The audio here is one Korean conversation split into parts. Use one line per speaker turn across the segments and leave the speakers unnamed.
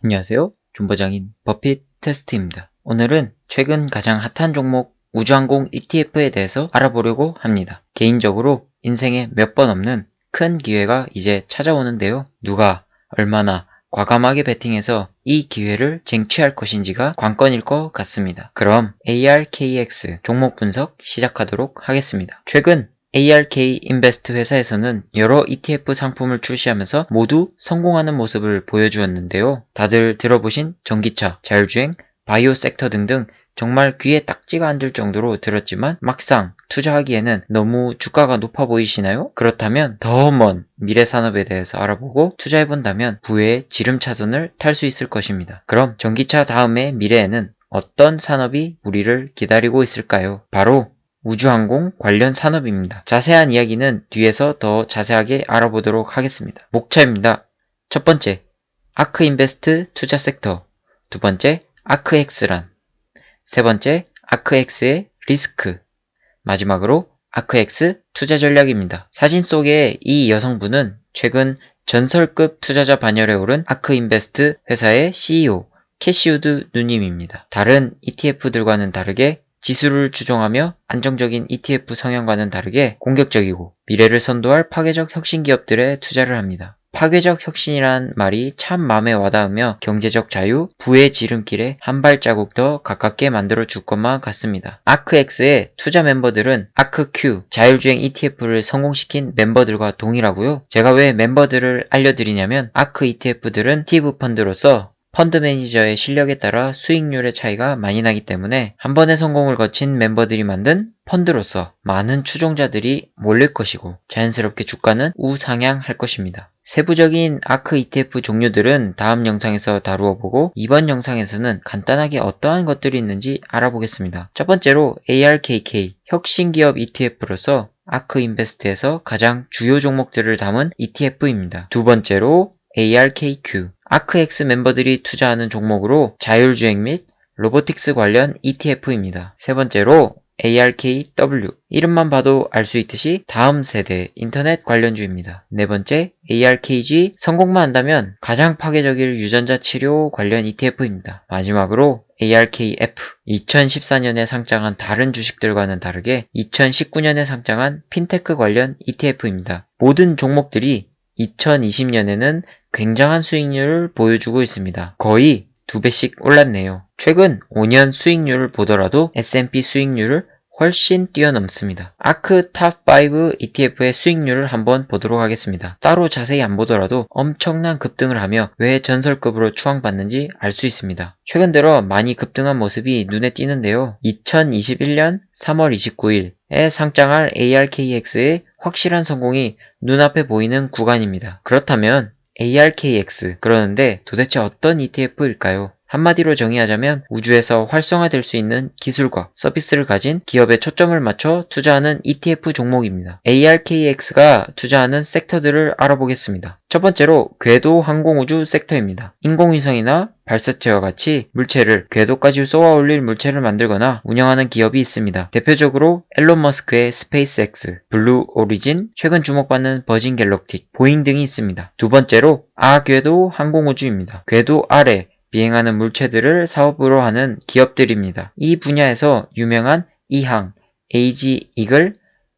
안녕하세요. 존버장인 버핏 테스트입니다. 오늘은 최근 가장 핫한 종목 우주항공 ETF에 대해서 알아보려고 합니다. 개인적으로 인생에 몇 번 없는 큰 기회가 이제 찾아오는데요. 누가 얼마나 과감하게 베팅해서 이 기회를 쟁취할 것인지가 관건일 것 같습니다. 그럼 ARKX 종목 분석 시작하도록 하겠습니다. 최근 ARK 인베스트 회사에서는 여러 ETF 상품을 출시하면서 모두 성공하는 모습을 보여주었는데요. 다들 들어보신 전기차, 자율주행, 바이오 섹터 등등 정말 귀에 딱지가 앉을 정도로 들었지만 막상 투자하기에는 너무 주가가 높아 보이시나요? 그렇다면 더 먼 미래 산업에 대해서 알아보고 투자해본다면 부의 지름차선을 탈 수 있을 것입니다. 그럼 전기차 다음의 미래에는 어떤 산업이 우리를 기다리고 있을까요? 바로 우주항공 관련 산업입니다. 자세한 이야기는 뒤에서 더 자세하게 알아보도록 하겠습니다. 목차입니다. 첫 번째, 아크인베스트 투자 섹터. 두 번째, 아크엑스란. 세 번째, 아크엑스의 리스크. 마지막으로 아크엑스 투자 전략입니다. 사진 속의 이 여성분은 최근 전설급 투자자 반열에 오른 아크인베스트 회사의 CEO 캐시우드 누님입니다. 다른 ETF들과는 다르게 지수를 추종하며 안정적인 ETF 성향과는 다르게 공격적이고 미래를 선도할 파괴적 혁신 기업들에 투자를 합니다. 파괴적 혁신이란 말이 참 마음에 와닿으며 경제적 자유, 부의 지름길에 한 발자국 더 가깝게 만들어 줄 것만 같습니다. 아크X의 투자 멤버들은 아크Q 자율주행 ETF를 성공시킨 멤버들과 동일하고요. 제가 왜 멤버들을 알려드리냐면 아크 ETF들은 ETF 펀드로서 펀드 매니저의 실력에 따라 수익률의 차이가 많이 나기 때문에 한 번의 성공을 거친 멤버들이 만든 펀드로서 많은 추종자들이 몰릴 것이고 자연스럽게 주가는 우상향할 것입니다. 세부적인 아크 ETF 종류들은 다음 영상에서 다루어 보고 이번 영상에서는 간단하게 어떠한 것들이 있는지 알아보겠습니다. 첫 번째로 ARKK 혁신기업 ETF로서 아크 인베스트에서 가장 주요 종목들을 담은 ETF입니다. 두 번째로 ARKQ 아크X 멤버들이 투자하는 종목으로 자율주행 및 로보틱스 관련 ETF입니다. 세 번째로 ARKW 이름만 봐도 알 수 있듯이 다음 세대 인터넷 관련주입니다. 네 번째 ARKG 성공만 한다면 가장 파괴적일 유전자 치료 관련 ETF입니다. 마지막으로 ARKF 2014년에 상장한 다른 주식들과는 다르게 2019년에 상장한 핀테크 관련 ETF입니다. 모든 종목들이 2020년에는 굉장한 수익률을 보여주고 있습니다. 거의 2배씩 올랐네요. 최근 5년 수익률을 보더라도 S&P 수익률을 훨씬 뛰어넘습니다. 아크 탑5 ETF의 수익률을 한번 보도록 하겠습니다. 따로 자세히 안 보더라도 엄청난 급등을 하며 왜 전설급으로 추앙받는지 알 수 있습니다. 최근 들어 많이 급등한 모습이 눈에 띄는데요. 2021년 3월 29일에 상장할 ARKX의 확실한 성공이 눈앞에 보이는 구간입니다. 그렇다면 ARKX 그러는데 도대체 어떤 ETF일까요? 한마디로 정의하자면 우주에서 활성화될 수 있는 기술과 서비스를 가진 기업에 초점을 맞춰 투자하는 ETF 종목입니다. ARKX가 투자하는 섹터들을 알아보겠습니다. 첫 번째로 궤도 항공우주 섹터입니다. 인공위성이나 발사체와 같이 물체를 궤도까지 쏘아 올릴 물체를 만들거나 운영하는 기업이 있습니다. 대표적으로 앨런 머스크의 스페이스X, 블루 오리진, 최근 주목받는 버진 갤럭틱, 보잉 등이 있습니다. 두 번째로 아궤도 항공우주입니다. 궤도 아래 비행하는 물체들을 사업으로 하는 기업들입니다. 이 분야에서 유명한 이항, 에이지 이글,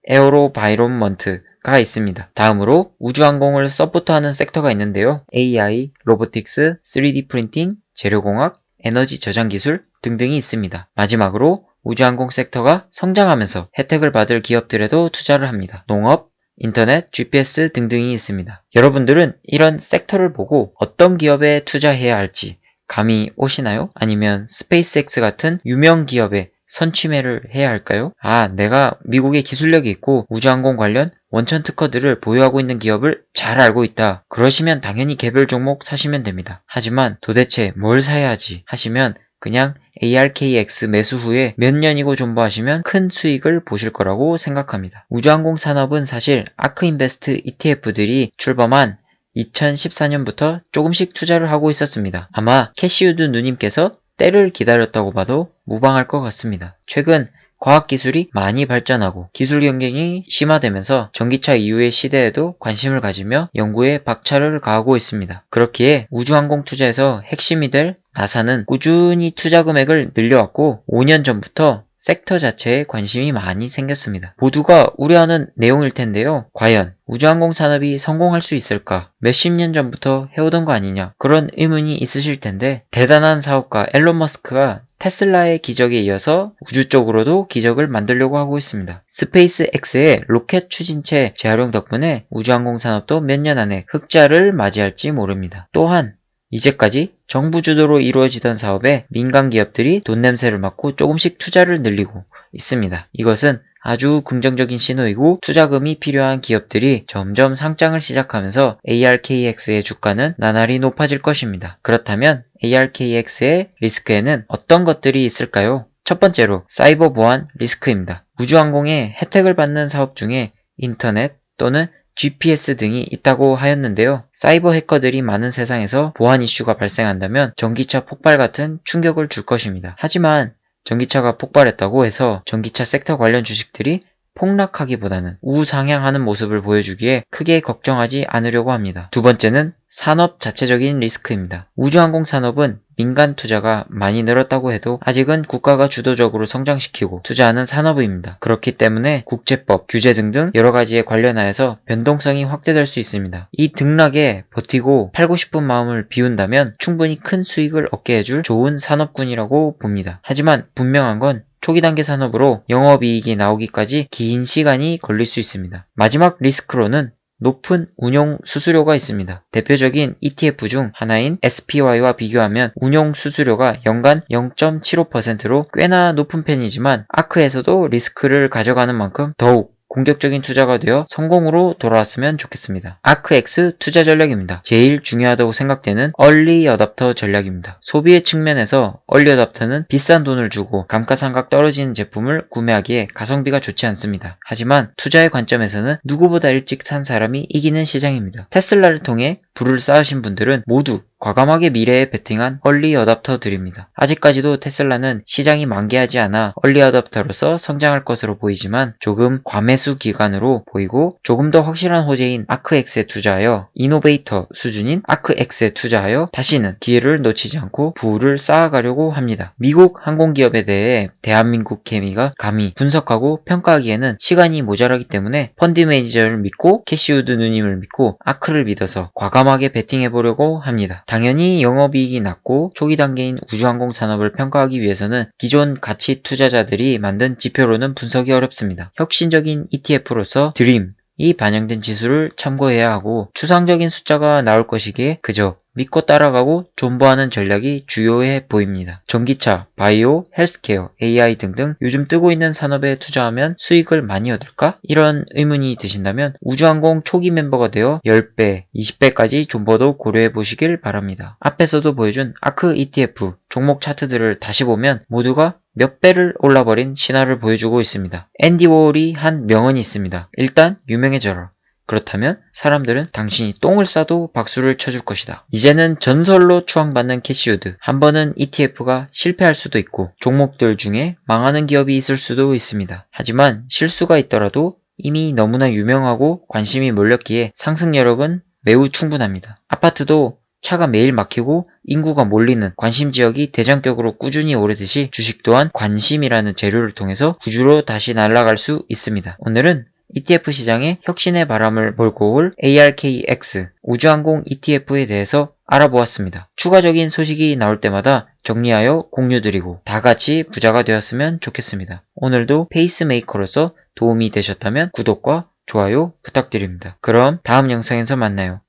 에어로바이론먼트가 있습니다. 다음으로 우주항공을 서포트하는 섹터가 있는데요. AI, 로보틱스, 3D 프린팅, 재료공학, 에너지 저장 기술 등등이 있습니다. 마지막으로 우주항공 섹터가 성장하면서 혜택을 받을 기업들에도 투자를 합니다. 농업, 인터넷, GPS 등등이 있습니다. 여러분들은 이런 섹터를 보고 어떤 기업에 투자해야 할지 감이 오시나요? 아니면 스페이스X 같은 유명 기업에 선취매를 해야 할까요? 내가 미국에 기술력이 있고 우주항공 관련 원천 특허들을 보유하고 있는 기업을 잘 알고 있다. 그러시면 당연히 개별 종목 사시면 됩니다. 하지만 도대체 뭘 사야 하지 하시면 그냥 ARKX 매수 후에 몇 년이고 존버하시면 큰 수익을 보실 거라고 생각합니다. 우주항공 산업은 사실 아크인베스트 ETF들이 출범한 2014년부터 조금씩 투자를 하고 있었습니다. 아마 캐시우드 누님께서 때를 기다렸다고 봐도 무방할 것 같습니다. 최근 과학기술이 많이 발전하고 기술 경쟁이 심화되면서 전기차 이후의 시대에도 관심을 가지며 연구에 박차를 가하고 있습니다. 그렇기에 우주항공 투자에서 핵심이 될 나사는 꾸준히 투자 금액을 늘려왔고 5년 전부터 섹터 자체에 관심이 많이 생겼습니다. 모두가 우려하는 내용일 텐데요. 과연 우주항공 산업이 성공할 수 있을까? 몇십 년 전부터 해오던 거 아니냐? 그런 의문이 있으실 텐데 대단한 사업가 앨런 머스크가 테슬라의 기적에 이어서 우주 쪽으로도 기적을 만들려고 하고 있습니다. 스페이스 X의 로켓 추진체 재활용 덕분에 우주항공 산업도 몇 년 안에 흑자를 맞이할지 모릅니다. 또한 이제까지 정부 주도로 이루어지던 사업에 민간 기업들이 돈 냄새를 맡고 조금씩 투자를 늘리고 있습니다. 이것은 아주 긍정적인 신호이고 투자금이 필요한 기업들이 점점 상장을 시작하면서 ARKX의 주가는 나날이 높아질 것입니다. 그렇다면 ARKX의 리스크에는 어떤 것들이 있을까요? 첫 번째로 사이버 보안 리스크입니다. 우주항공의 혜택을 받는 사업 중에 인터넷 또는 GPS 등이 있다고 하였는데요. 사이버 해커들이 많은 세상에서 보안 이슈가 발생한다면 전기차 폭발 같은 충격을 줄 것입니다. 하지만 전기차가 폭발했다고 해서 전기차 섹터 관련 주식들이 폭락하기보다는 우상향하는 모습을 보여주기에 크게 걱정하지 않으려고 합니다. 두 번째는 산업 자체적인 리스크입니다. 우주항공 산업은 민간 투자가 많이 늘었다고 해도 아직은 국가가 주도적으로 성장시키고 투자하는 산업입니다. 그렇기 때문에 국제법, 규제 등등 여러 가지에 관련하여서 변동성이 확대될 수 있습니다. 이 등락에 버티고 팔고 싶은 마음을 비운다면 충분히 큰 수익을 얻게 해줄 좋은 산업군이라고 봅니다. 하지만 분명한 건 초기 단계 산업으로 영업이익이 나오기까지 긴 시간이 걸릴 수 있습니다. 마지막 리스크로는 높은 운용 수수료가 있습니다. 대표적인 ETF 중 하나인 SPY와 비교하면 운용 수수료가 연간 0.75%로 꽤나 높은 편이지만 아크에서도 리스크를 가져가는 만큼 더욱 공격적인 투자가 되어 성공으로 돌아왔으면 좋겠습니다. 아크X 투자 전략입니다. 제일 중요하다고 생각되는 얼리 어답터 전략입니다. 소비의 측면에서 얼리 어답터는 비싼 돈을 주고 감가상각 떨어지는 제품을 구매하기에 가성비가 좋지 않습니다. 하지만 투자의 관점에서는 누구보다 일찍 산 사람이 이기는 시장입니다. 테슬라를 통해 부를 쌓으신 분들은 모두 과감하게 미래에 베팅한 얼리 어답터들입니다. 아직까지도 테슬라는 시장이 만개하지 않아 얼리 어답터로서 성장할 것으로 보이지만 조금 과매수 기간으로 보이고 조금 더 확실한 호재인 아크X에 투자하여 이노베이터 수준인 아크X에 투자하여 다시는 기회를 놓치지 않고 부를 쌓아가려고 합니다. 미국 항공기업에 대해 대한민국 개미가 감히 분석하고 평가하기에는 시간이 모자라기 때문에 펀드 매니저를 믿고 캐시우드 누님을 믿고 아크를 믿어서 과감하게 베팅해보려고 합니다. 당연히 영업이익이 낮고 초기 단계인 우주항공 산업을 평가하기 위해서는 기존 가치 투자자들이 만든 지표로는 분석이 어렵습니다. 혁신적인 ETF로서 드림이 반영된 지수를 참고해야 하고 추상적인 숫자가 나올 것이기에 그저 믿고 따라가고 존버하는 전략이 주요해 보입니다. 전기차, 바이오, 헬스케어, AI 등등 요즘 뜨고 있는 산업에 투자하면 수익을 많이 얻을까? 이런 의문이 드신다면 우주항공 초기 멤버가 되어 10배, 20배까지 존버도 고려해 보시길 바랍니다. 앞에서도 보여준 아크 ETF 종목 차트들을 다시 보면 모두가 몇 배를 올라버린 신화를 보여주고 있습니다. 앤디 워홀이 한 명언이 있습니다. 일단 유명해져라. 그렇다면 사람들은 당신이 똥을 싸도 박수를 쳐줄 것이다. 이제는 전설로 추앙받는 캐시우드. 한 번은 ETF가 실패할 수도 있고 종목들 중에 망하는 기업이 있을 수도 있습니다. 하지만 실수가 있더라도 이미 너무나 유명하고 관심이 몰렸기에 상승 여력은 매우 충분합니다. 아파트도 차가 매일 막히고 인구가 몰리는 관심 지역이 대장격으로 꾸준히 오르듯이 주식 또한 관심이라는 재료를 통해서 구주로 다시 날아갈 수 있습니다. 오늘은 ETF 시장에 혁신의 바람을 몰고 올 ARKX 우주항공 ETF에 대해서 알아보았습니다. 추가적인 소식이 나올 때마다 정리하여 공유드리고 다같이 부자가 되었으면 좋겠습니다. 오늘도 페이스메이커로서 도움이 되셨다면 구독과 좋아요 부탁드립니다. 그럼 다음 영상에서 만나요.